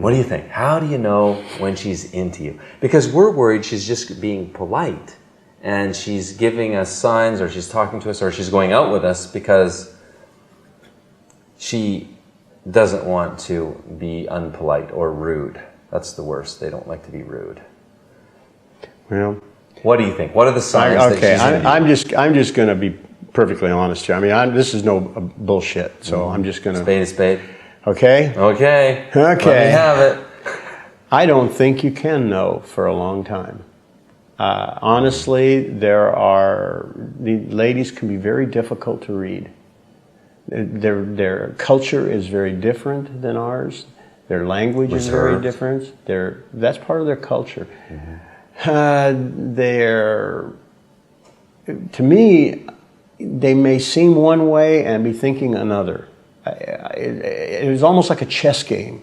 What do you think? How do you know when she's into you? Because we're worried she's just being polite and she's giving us signs, or she's talking to us, or she's going out with us because she doesn't want to be unpolite or rude. That's the worst. They don't like to be rude. Well, what do you think? What are the signs that she's into you? I'm just going to be perfectly honest here. I mean, this is no bullshit, so I'm just going to... Spade is spade. Okay? Okay. Okay. Let me have it. I don't think you can know for a long time. Honestly, the ladies can be very difficult to read. Their culture is very different than ours. Their language is very different. That's part of their culture. To me, they may seem one way and be thinking another. It is almost like a chess game.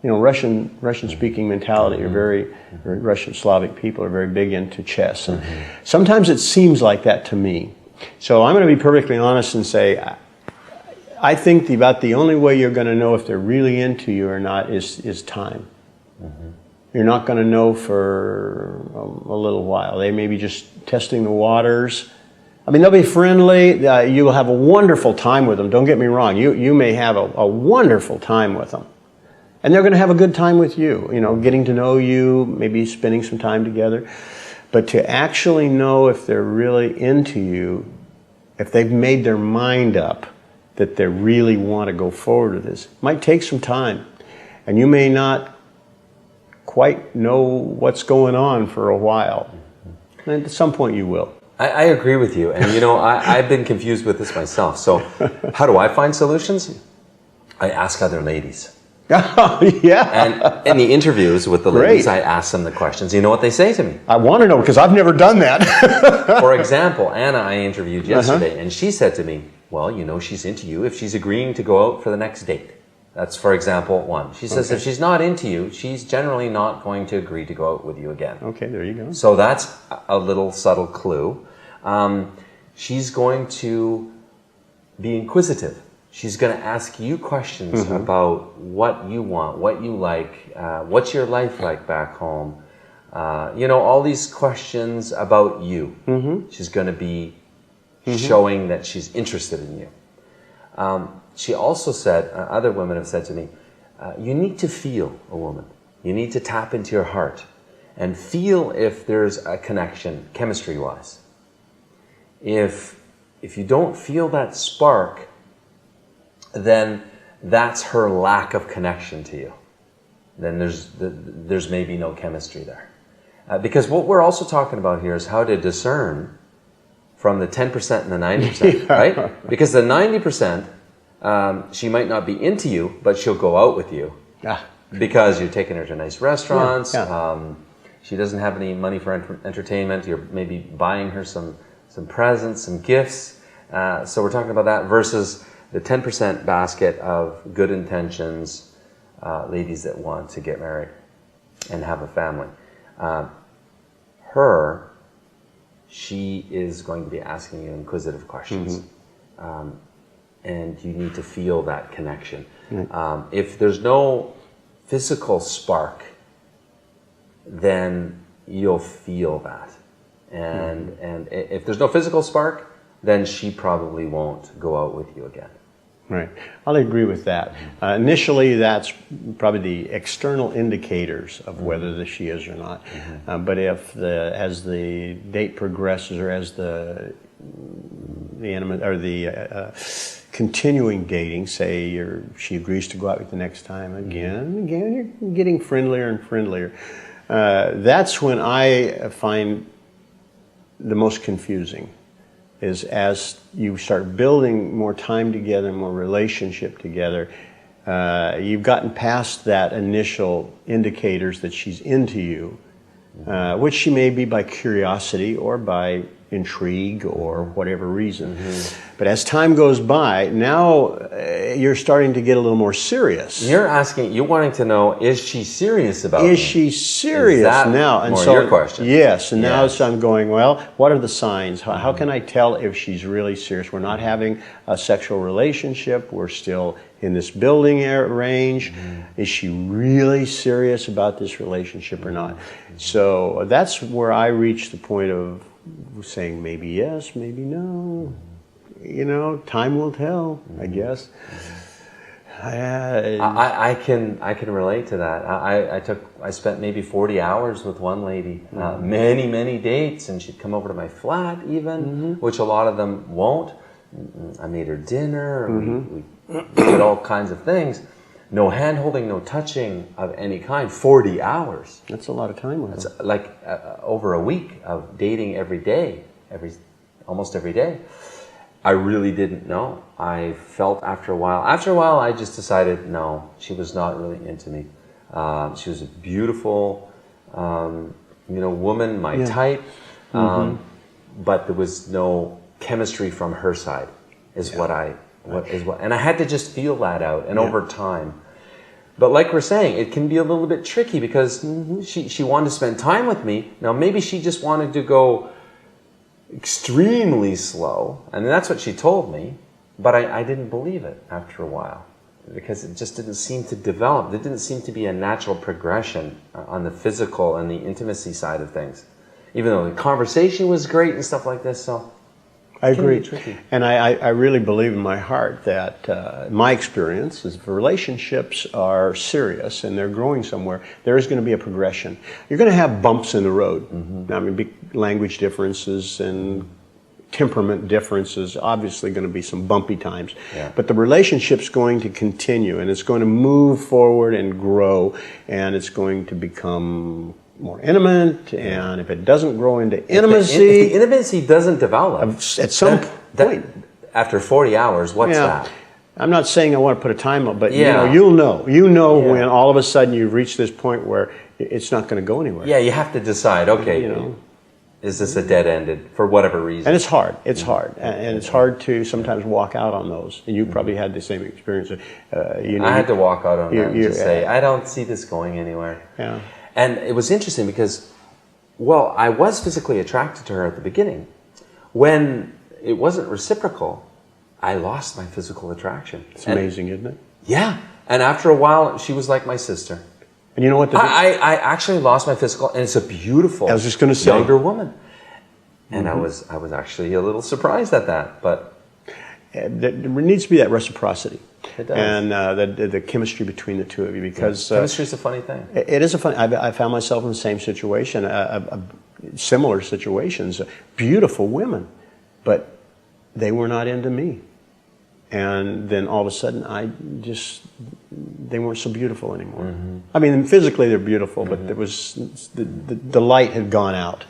You know, Russian-speaking mentality, Russian Slavic people are very big into chess. And sometimes it seems like that to me. So I'm going to be perfectly honest and say, I think about the only way you're going to know if they're really into you or not is time. You're not going to know for a little while. They may be just testing the waters. I mean, they'll be friendly. You'll have a wonderful time with them. Don't get me wrong. You may have a wonderful time with them. And they're going to have a good time with you, you know, getting to know you, maybe spending some time together. But to actually know if they're really into you, if they've made their mind up that they really want to go forward with this, might take some time. And you may not quite know what's going on for a while. And at some point you will. I agree with you. And, you know, I've been confused with this myself. So how do I find solutions? I ask other ladies. Yeah. And in the interviews with the ladies, I ask them the questions. You know what they say to me? I want to know because I've never done that. For example, Anna I interviewed yesterday, and she said to me, well, you know she's into you if she's agreeing to go out for the next date. That's, for example, one. She says if she's not into you, she's generally not going to agree to go out with you again. Okay, there you go. So that's a little subtle clue. She's going to be inquisitive. She's going to ask you questions about what you want, what you like, what's your life like back home. You know, all these questions about you. She's going to be showing that she's interested in you. She also said, other women have said to me, you need to feel a woman. You need to tap into your heart and feel if there's a connection, chemistry-wise. If you don't feel that spark, then that's her lack of connection to you. Then there's maybe no chemistry there. Because what we're also talking about here is how to discern from the 10% and the 90%, right? Because the 90%, she might not be into you, but she'll go out with you because you're taking her to nice restaurants. She doesn't have any money for entertainment. You're maybe buying her some presents, some gifts. So we're talking about that versus the 10% basket of good intentions, ladies that want to get married and have a family. She is going to be asking you inquisitive questions. And you need to feel that connection. If there's no physical spark, then you'll feel that. And if there's no physical spark, then she probably won't go out with you again. Right. I'll agree with that. Initially, that's probably the external indicators of whether she is or not. But if as the date progresses, or as the continuing dating, say she agrees to go out with the next time, again, you're getting friendlier and friendlier. That's when I find the most confusing. Is as you start building more time together, more relationship together, you've gotten past that initial indicators that she's into you, which she may be by curiosity or by intrigue or whatever reason. But as time goes by, now you're starting to get a little more serious. You're wanting to know, is she serious about me? Is she serious Is that now? And more so, your question? Yes, and now Yes. I'm going, well, what are the signs? How can I tell if she's really serious? We're not having a sexual relationship. We're still in this building range. Is she really serious about this relationship or not? So that's where I reach the point of saying maybe yes, maybe no. You know, time will tell, I guess. I can relate to that. I spent maybe 40 hours with one lady, many dates, and she'd come over to my flat even, which a lot of them won't. I made her dinner, and we did all kinds of things. No hand holding, no touching of any kind. 40 hours. That's a lot of time with her. It's like over a week of dating every day, almost every day. I really didn't know. I felt after a while. After a while, I just decided, no, she was not really into me. She was a beautiful, woman, my type, but there was no chemistry from her side. And I had to just feel that out, and over time. But like we're saying, it can be a little bit tricky because she wanted to spend time with me. Now maybe she just wanted to go extremely slow, and that's what she told me, but I didn't believe it after a while because it just didn't seem to develop. There didn't seem to be a natural progression on the physical and the intimacy side of things, even though the conversation was great and stuff like this. So I agree. And I really believe in my heart that my experience is if relationships are serious and they're growing somewhere, there is going to be a progression. You're going to have bumps in the road. I mean, big language differences and temperament differences, obviously going to be some bumpy times. But the relationship's going to continue, and it's going to move forward and grow, and it's going to become more intimate, and if it doesn't grow into intimacy... If the intimacy doesn't develop... At some point... After 40 hours, what's that? I'm not saying I want to put a time up, but you'll know. You know when all of a sudden you've reached this point where it's not going to go anywhere. Yeah, you have to decide, okay, is this a dead-ended for whatever reason? And it's hard. It's hard. And it's hard to sometimes walk out on those. And you probably had the same experience. I had to walk out on that and just say, I don't see this going anywhere. Yeah. And it was interesting because, well, I was physically attracted to her at the beginning. When it wasn't reciprocal, I lost my physical attraction. It's amazing, isn't it? Yeah. And after a while, she was like my sister. And you know what? I actually lost my physical, and it's a beautiful I was just going to say, younger woman. And I was actually a little surprised at that. But there needs to be that reciprocity. It does. And the chemistry between the two of you, because chemistry is a funny thing. It is a funny. I found myself in the same situation, similar situations. Beautiful women, but they were not into me. And then all of a sudden, they weren't so beautiful anymore. I mean, physically they're beautiful, but there was the light had gone out,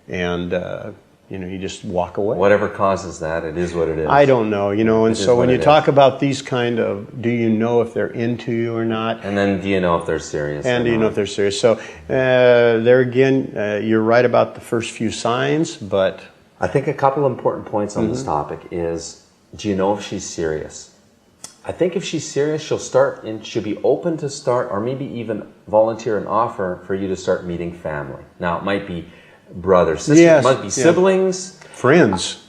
and. You just walk away. Whatever causes that, it is what it is. I don't know, and so when you talk about these kind of, do you know if they're into you or not? And then do you know if they're serious? And do you know if they're serious? So there again, you're right about the first few signs, but... I think a couple important points on this topic is, do you know if she's serious? I think if she's serious, she'll be open to start, or maybe even volunteer and offer for you to start meeting family. Now, it might be brothers, sisters, it might be siblings. Friends.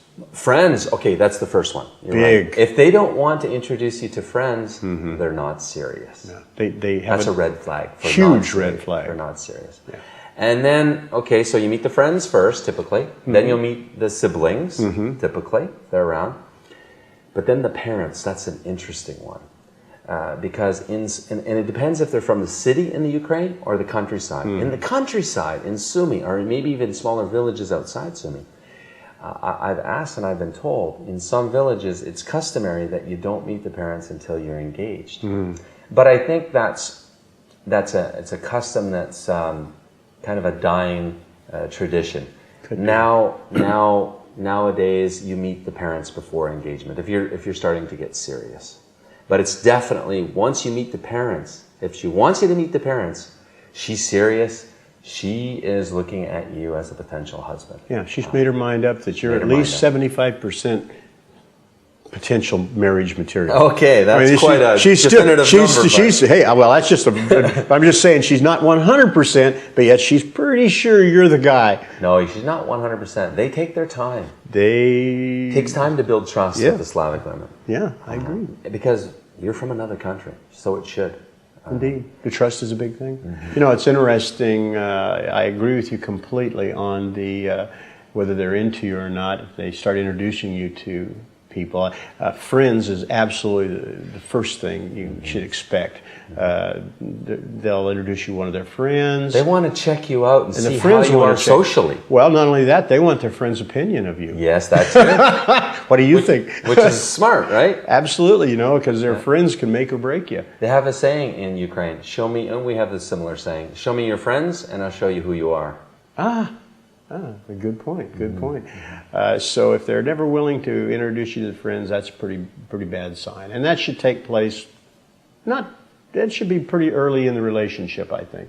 Okay, that's the first one. You're Big. Right. If they don't want to introduce you to friends, they're not serious. Yeah. They have that's a red flag. Huge red flag. They're not serious. Yeah. And then, okay, so you meet the friends first, typically. Then you'll meet the siblings, typically. They're around. But then the parents, that's an interesting one. Because and it depends if they're from the city in the Ukraine or the countryside. In the countryside, in Sumy, or maybe even smaller villages outside Sumy, I've asked and I've been told, in some villages it's customary that you don't meet the parents until you're engaged. But I think it's a custom that's kind of a dying tradition. Nowadays you meet the parents before engagement if you're starting to get serious. But it's definitely, once you meet the parents, if she wants you to meet the parents, she's serious, She is looking at you as a potential husband. Yeah, she's made her mind up that you're at least 75% potential marriage material. Okay, that's quite a definitive number. Hey, well, that's just I'm just saying she's not 100%, but yet she's pretty sure you're the guy. No, she's not 100%. They take their time. It takes time to build trust with the Slavic women. Yeah, I agree. Because you're from another country, so it should. Indeed. The trust is a big thing. Mm-hmm. You know, it's interesting. I agree with you completely on the whether they're into you or not. If they start introducing you to people, friends is absolutely the first thing you should expect. They'll introduce you to one of their friends. They want to check you out and see how you are socially. Well, not only that, they want their friend's opinion of you. Yes, that's it. What do you think? Which is smart, right? Absolutely, you know, because their friends can make or break you. They have a saying in Ukraine, show me, and we have this similar saying, show me your friends and I'll show you who you are. A good point. Good point. So if they're never willing to introduce you to friends, that's a pretty bad sign, and that should take place. That should be pretty early in the relationship, I think.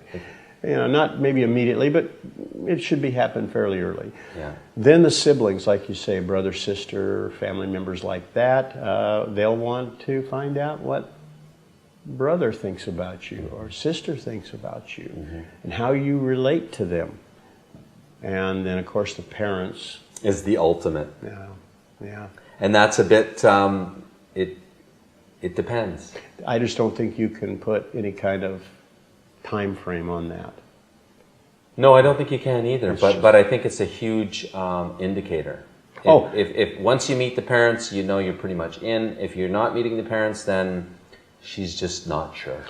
You know, not maybe immediately, but it should be happen fairly early. Yeah. Then the siblings, like you say, brother, sister, family members like that, they'll want to find out what brother thinks about you or sister thinks about you, and how you relate to them. And then, of course, the parents is the ultimate. Yeah. And that's a bit. It depends. I just don't think you can put any kind of time frame on that. No, I don't think you can either. But I think it's a huge indicator. If once you meet the parents, you know you're pretty much in. If you're not meeting the parents, then she's just not sure.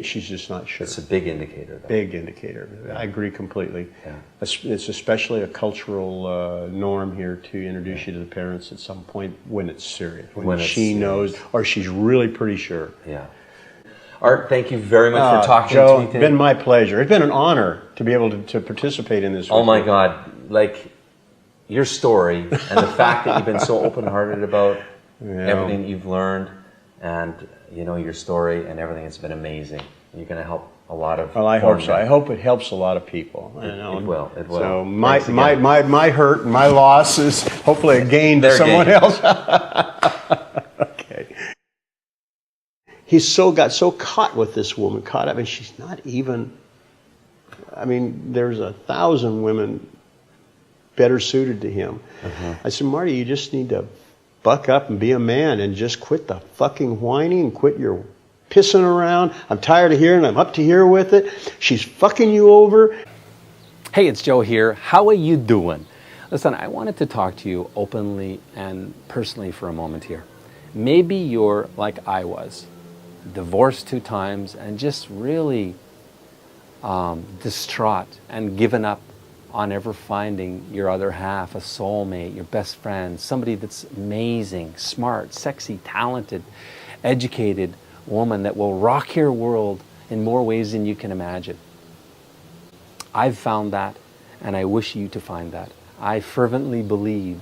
She's just not sure. It's a big indicator, though. Big indicator. Yeah. I agree completely. Yeah. It's especially a cultural norm here to introduce you to the parents at some point when it's serious. When she knows, or she's really pretty sure. Yeah. Art, thank you very much for talking Joe, to me today. It's been my pleasure. It's been an honor to be able to participate in this. Oh my God. Like, your story and the fact that you've been so open-hearted about everything that you've learned, and you know, your story and everything, it's been amazing. You're going to help a lot of. Well, I hope so. I hope it helps a lot of people. It will. So my hurt and my loss is hopefully a gain to someone else. Okay. He's got so caught with this woman, caught up, and she's not even. I mean, there's 1,000 women better suited to him. I said, Marty, you just need to buck up and be a man and just quit the fucking whining and quit your pissing around. I'm tired of hearing. I'm up to here with it. She's fucking you over. Hey, it's Joe here. How are you doing? Listen, I wanted to talk to you openly and personally for a moment here. Maybe you're like I was, divorced 2 times and just really distraught and given up on ever finding your other half, a soulmate, your best friend, somebody that's amazing, smart, sexy, talented, educated woman that will rock your world in more ways than you can imagine. I've found that, and I wish you to find that. I fervently believe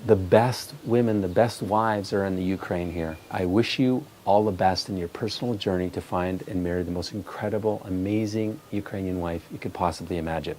the best women, the best wives are in the Ukraine here. I wish you all the best in your personal journey to find and marry the most incredible, amazing Ukrainian wife you could possibly imagine.